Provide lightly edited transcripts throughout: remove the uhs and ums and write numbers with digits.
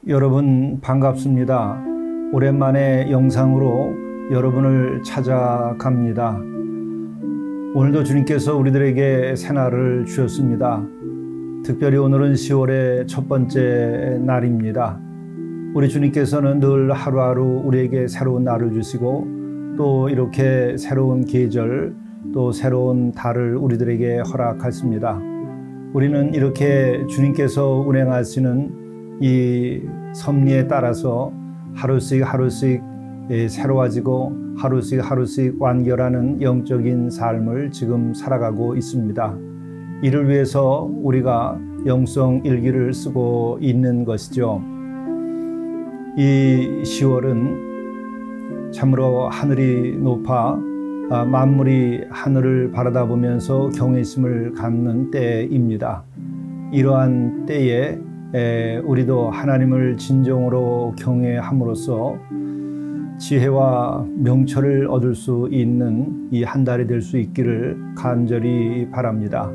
여러분 반갑습니다. 오랜만에 영상으로 여러분을 찾아갑니다. 오늘도 주님께서 우리들에게 새날을 주셨습니다. 특별히 오늘은 10월의 첫 번째 날입니다. 우리 주님께서는 늘 하루하루 우리에게 새로운 날을 주시고 또 이렇게 새로운 계절 또 새로운 달을 우리들에게 허락하십니다. 우리는 이렇게 주님께서 운행하시는 이 섭리에 따라서 하루씩 새로워지고 하루씩 완결하는 영적인 삶을 지금 살아가고 있습니다. 이를 위해서 우리가 영성 일기를 쓰고 있는 것이죠. 이 10월은 참으로 하늘이 높아 만물이 하늘을 바라다보면서 경외심을 갖는 때입니다. 이러한 때에 우리도 하나님을 진정으로 경외함으로써 지혜와 명철을 얻을 수 있는 이 한 달이 될 수 있기를 간절히 바랍니다.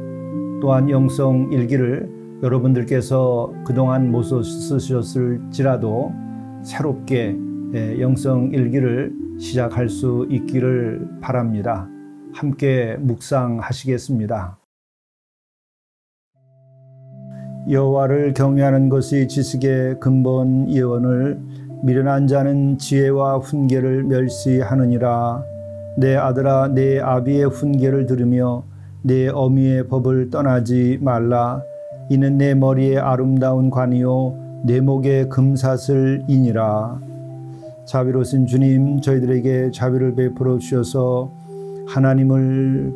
또한 영성 일기를 여러분들께서 그동안 못 쓰셨을지라도 새롭게 영성 일기를 시작할 수 있기를 바랍니다. 함께 묵상하시겠습니다. 여호와를 경외하는 것이 지식의 근본이오늘 미련한 자는 지혜와 훈계를 멸시하느니라. 내 아들아, 내 아비의 훈계를 들으며 내 어미의 법을 떠나지 말라. 이는 내 머리에 아름다운 관이요 내 목에 금사슬이니라. 자비로우신 주님, 저희들에게 자비를 베풀어 주셔서 하나님을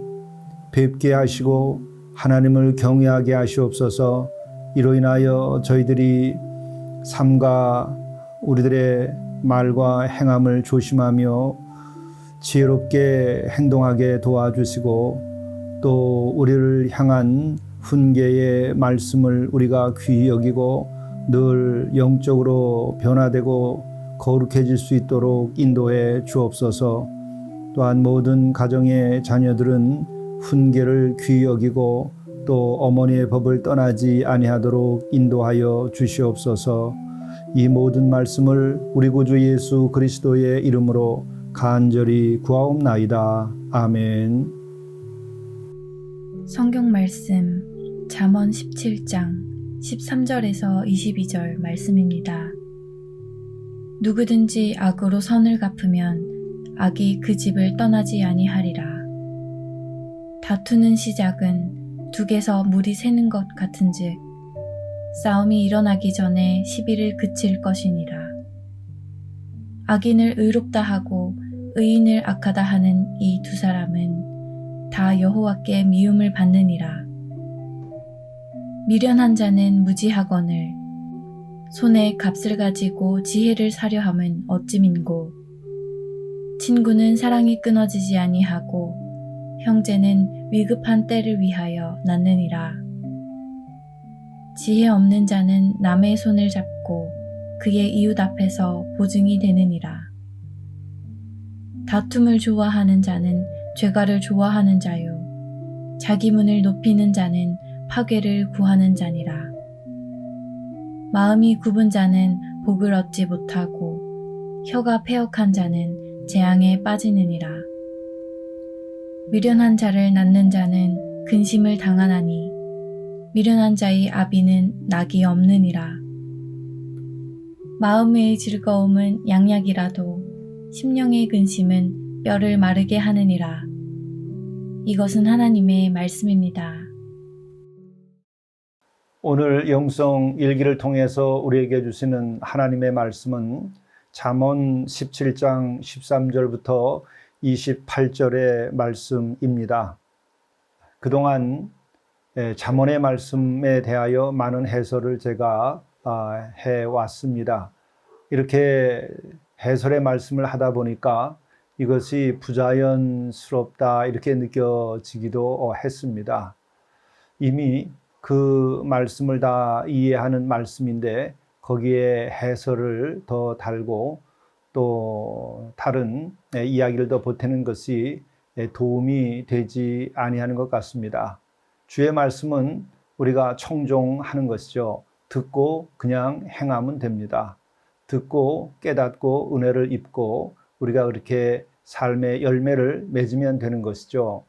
뵙게 하시고 하나님을 경외하게 하시옵소서. 이로 인하여 저희들이 삶과 우리들의 말과 행함을 조심하며 지혜롭게 행동하게 도와주시고 또 우리를 향한 훈계의 말씀을 우리가 귀히 여기고 늘 영적으로 변화되고 거룩해질 수 있도록 인도해 주옵소서. 또한 모든 가정의 자녀들은 훈계를 귀히 여기고 또 어머니의 법을 떠나지 아니하도록 인도하여 주시옵소서. 이 모든 말씀을 우리 구주 예수 그리스도의 이름으로 간절히 구하옵나이다. 아멘. 성경 말씀 잠언 17장 13절에서 22절 말씀입니다. 누구든지 악으로 선을 갚으면 악이 그 집을 떠나지 아니하리라. 다투는 시작은 둑에서 물이 새는 것 같은즉 싸움이 일어나기 전에 시비를 그칠 것이니라. 악인을 의롭다 하고 의인을 악하다 하는 이 두 사람은 다 여호와께 미움을 받느니라. 미련한 자는 무지하거늘 손에 값을 가지고 지혜를 사려 함은 어찌민고. 친구는 사랑이 끊어지지 아니하고 형제는 위급한 때를 위하여 낳느니라. 지혜 없는 자는 남의 손을 잡고 그의 이웃 앞에서 보증이 되느니라. 다툼을 좋아하는 자는 죄가를 좋아하는 자요 자기 문을 높이는 자는 파괴를 구하는 자니라. 마음이 굽은 자는 복을 얻지 못하고 혀가 패역한 자는 재앙에 빠지느니라. 미련한 자를 낳는 자는 근심을 당하나니 미련한 자의 아비는 낙이 없느니라. 마음의 즐거움은 양약이라도 심령의 근심은 뼈를 마르게 하느니라. 이것은 하나님의 말씀입니다. 오늘 영성 일기를 통해서 우리에게 주시는 하나님의 말씀은 잠언 17장 13절부터 28절의 말씀입니다. 그동안 잠언의 말씀에 대하여 많은 해설을 제가 해왔습니다. 이렇게 해설의 말씀을 하다 보니까 이것이 부자연스럽다 이렇게 느껴지기도 했습니다. 이미 그 말씀을 다 이해하는 말씀인데 거기에 해설을 더 달고 또 다른 이야기를 더 보태는 것이 도움이 되지 아니하는 것 같습니다. 주의 말씀은 우리가 청종하는 것이죠. 듣고 그냥 행하면 됩니다. 듣고 깨닫고 은혜를 입고 우리가 그렇게 삶의 열매를 맺으면 되는 것이죠.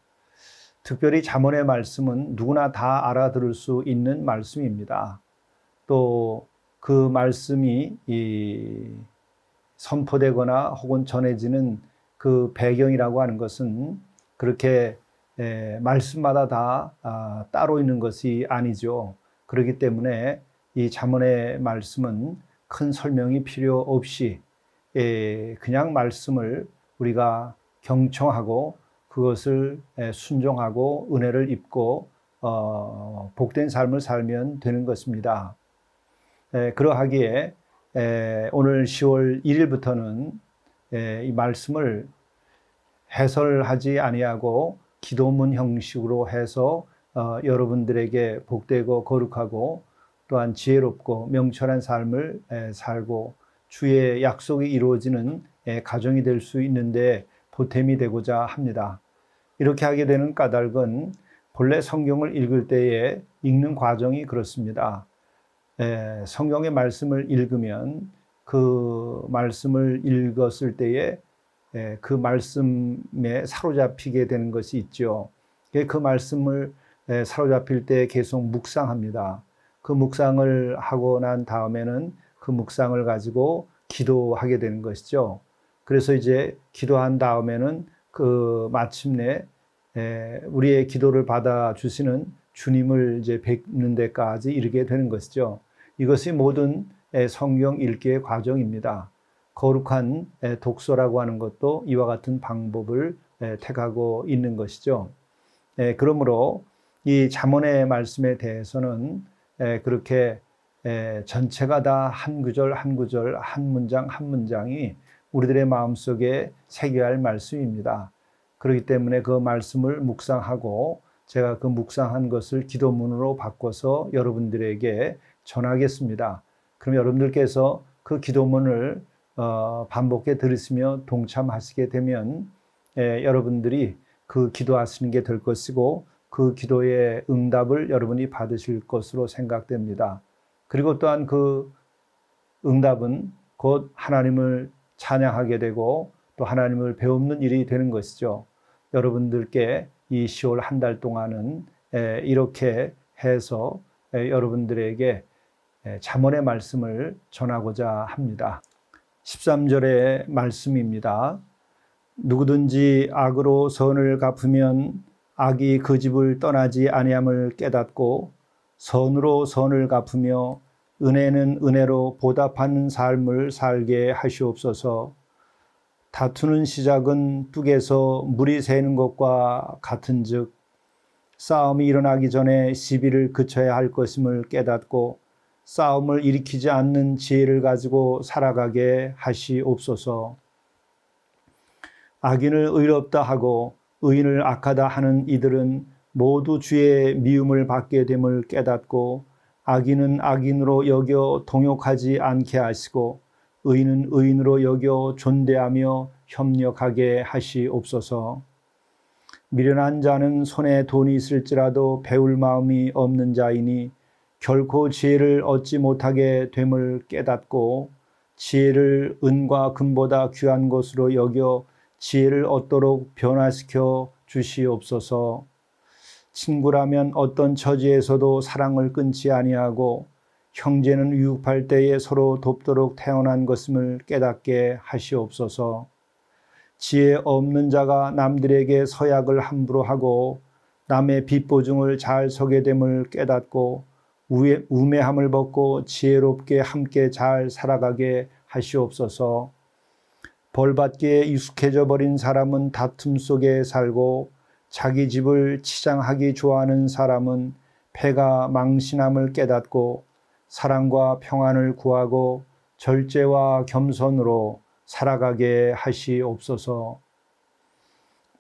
특별히 잠언의 말씀은 누구나 다 알아들을 수 있는 말씀입니다. 또 그 말씀이 선포되거나 혹은 전해지는 그 배경이라고 하는 것은 그렇게 말씀마다 다 따로 있는 것이 아니죠. 그렇기 때문에 이 잠언의 말씀은 큰 설명이 필요 없이 그냥 말씀을 우리가 경청하고 그것을 순종하고 은혜를 입고 복된 삶을 살면 되는 것입니다. 그러하기에 오늘 10월 1일부터는 이 말씀을 해설하지 아니하고 기도문 형식으로 해서 여러분들에게 복되고 거룩하고 또한 지혜롭고 명철한 삶을 살고 주의 약속이 이루어지는 가정이 될 수 있는데 보탬이 되고자 합니다. 이렇게 하게 되는 까닭은 본래 성경을 읽을 때에 읽는 과정이 그렇습니다. 성경의 말씀을 읽으면 그 말씀을 읽었을 때에 그 말씀에 사로잡히게 되는 것이 있죠. 그 말씀을 사로잡힐 때 계속 묵상합니다. 그 묵상을 하고 난 다음에는 그 묵상을 가지고 기도하게 되는 것이죠. 그래서 이제 기도한 다음에는 그 마침내 우리의 기도를 받아주시는 주님을 이제 뵙는 데까지 이르게 되는 것이죠. 이것이 모든 성경 읽기의 과정입니다. 거룩한 독서라고 하는 것도 이와 같은 방법을 택하고 있는 것이죠. 그러므로 이 잠언의 말씀에 대해서는 그렇게 전체가 다 한 구절 한 구절 한 문장 한 문장이 우리들의 마음속에 새겨야 할 말씀입니다. 그렇기 때문에 그 말씀을 묵상하고 제가 그 묵상한 것을 기도문으로 바꿔서 여러분들에게 전하겠습니다. 그럼 여러분들께서 그 기도문을 반복해 들으시며 동참하시게 되면 여러분들이 그 기도하시는 게 될 것이고 그 기도의 응답을 여러분이 받으실 것으로 생각됩니다. 그리고 또한 그 응답은 곧 하나님을 찬양하게 되고 또 하나님을 배우는 일이 되는 것이죠. 여러분들께 이 10월 한 달 동안은 이렇게 해서 여러분들에게 잠언의 말씀을 전하고자 합니다. 13절의 말씀입니다. 누구든지 악으로 선을 갚으면 악이 그 집을 떠나지 아니함을 깨닫고 선으로 선을 갚으며 은혜는 은혜로 보답하는 삶을 살게 하시옵소서. 다투는 시작은 뚝에서 물이 새는 것과 같은즉 싸움이 일어나기 전에 시비를 그쳐야 할 것임을 깨닫고 싸움을 일으키지 않는 지혜를 가지고 살아가게 하시옵소서. 악인을 의롭다 하고 의인을 악하다 하는 이들은 모두 주의 미움을 받게 됨을 깨닫고 악인은 악인으로 여겨 동욕하지 않게 하시고 의인은 의인으로 여겨 존대하며 협력하게 하시옵소서. 미련한 자는 손에 돈이 있을지라도 배울 마음이 없는 자이니 결코 지혜를 얻지 못하게 됨을 깨닫고 지혜를 은과 금보다 귀한 것으로 여겨 지혜를 얻도록 변화시켜 주시옵소서. 친구라면 어떤 처지에서도 사랑을 끊지 아니하고 형제는 위급할 때에 서로 돕도록 태어난 것임을 깨닫게 하시옵소서. 지혜 없는 자가 남들에게 서약을 함부로 하고 남의 빚보증을 잘 서게 됨을 깨닫고 우매함을 벗고 지혜롭게 함께 잘 살아가게 하시옵소서. 벌받기에 익숙해져 버린 사람은 다툼 속에 살고 자기 집을 치장하기 좋아하는 사람은 패가 망신함을 깨닫고 사랑과 평안을 구하고 절제와 겸손으로 살아가게 하시옵소서.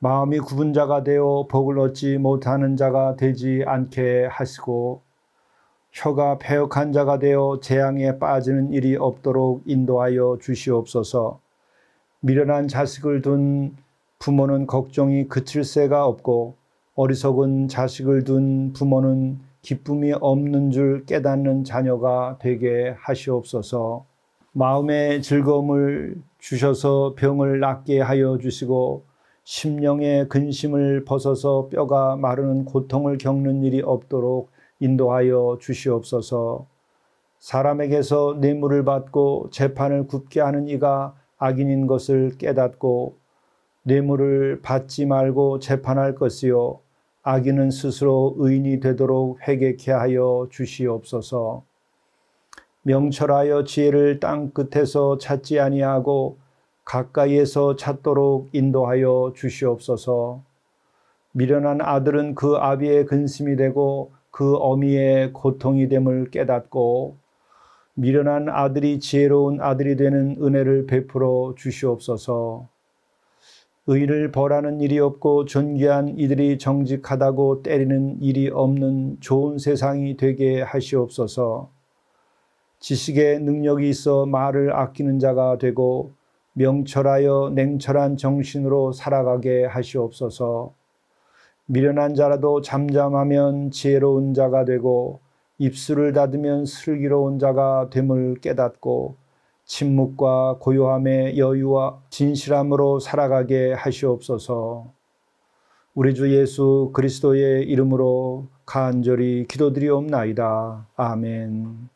마음이 굽은 자가 되어 복을 얻지 못하는 자가 되지 않게 하시고 혀가 패역한 자가 되어 재앙에 빠지는 일이 없도록 인도하여 주시옵소서. 미련한 자식을 둔 부모는 걱정이 그칠 새가 없고 어리석은 자식을 둔 부모는 기쁨이 없는 줄 깨닫는 자녀가 되게 하시옵소서. 마음의 즐거움을 주셔서 병을 낫게 하여 주시고 심령의 근심을 벗어서 뼈가 마르는 고통을 겪는 일이 없도록 인도하여 주시옵소서. 사람에게서 뇌물을 받고 재판을 굽게 하는 이가 악인인 것을 깨닫고 뇌물을 받지 말고 재판할 것이요 악인은 스스로 의인이 되도록 회개케 하여 주시옵소서. 명철하여 지혜를 땅 끝에서 찾지 아니하고 가까이에서 찾도록 인도하여 주시옵소서. 미련한 아들은 그 아비의 근심이 되고 그 어미의 고통이 됨을 깨닫고 미련한 아들이 지혜로운 아들이 되는 은혜를 베풀어 주시옵소서. 의를 벌하는 일이 없고 존귀한 이들이 정직하다고 때리는 일이 없는 좋은 세상이 되게 하시옵소서. 지식에 능력이 있어 말을 아끼는 자가 되고 명철하여 냉철한 정신으로 살아가게 하시옵소서. 미련한 자라도 잠잠하면 지혜로운 자가 되고 입술을 닫으면 슬기로운 자가 됨을 깨닫고 침묵과 고요함의 여유와 진실함으로 살아가게 하시옵소서. 우리 주 예수 그리스도의 이름으로 간절히 기도드리옵나이다. 아멘.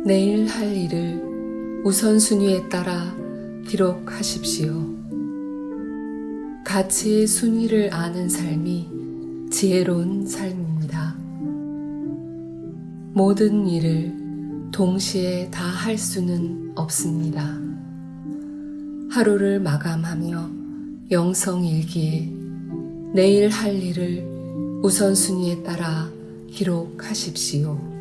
내일 할 일을 우선순위에 따라 기록하십시오. 가치의 순위를 아는 삶이 지혜로운 삶입니다. 모든 일을 동시에 다 할 수는 없습니다. 하루를 마감하며 영성일기에 내일 할 일을 우선순위에 따라 기록하십시오.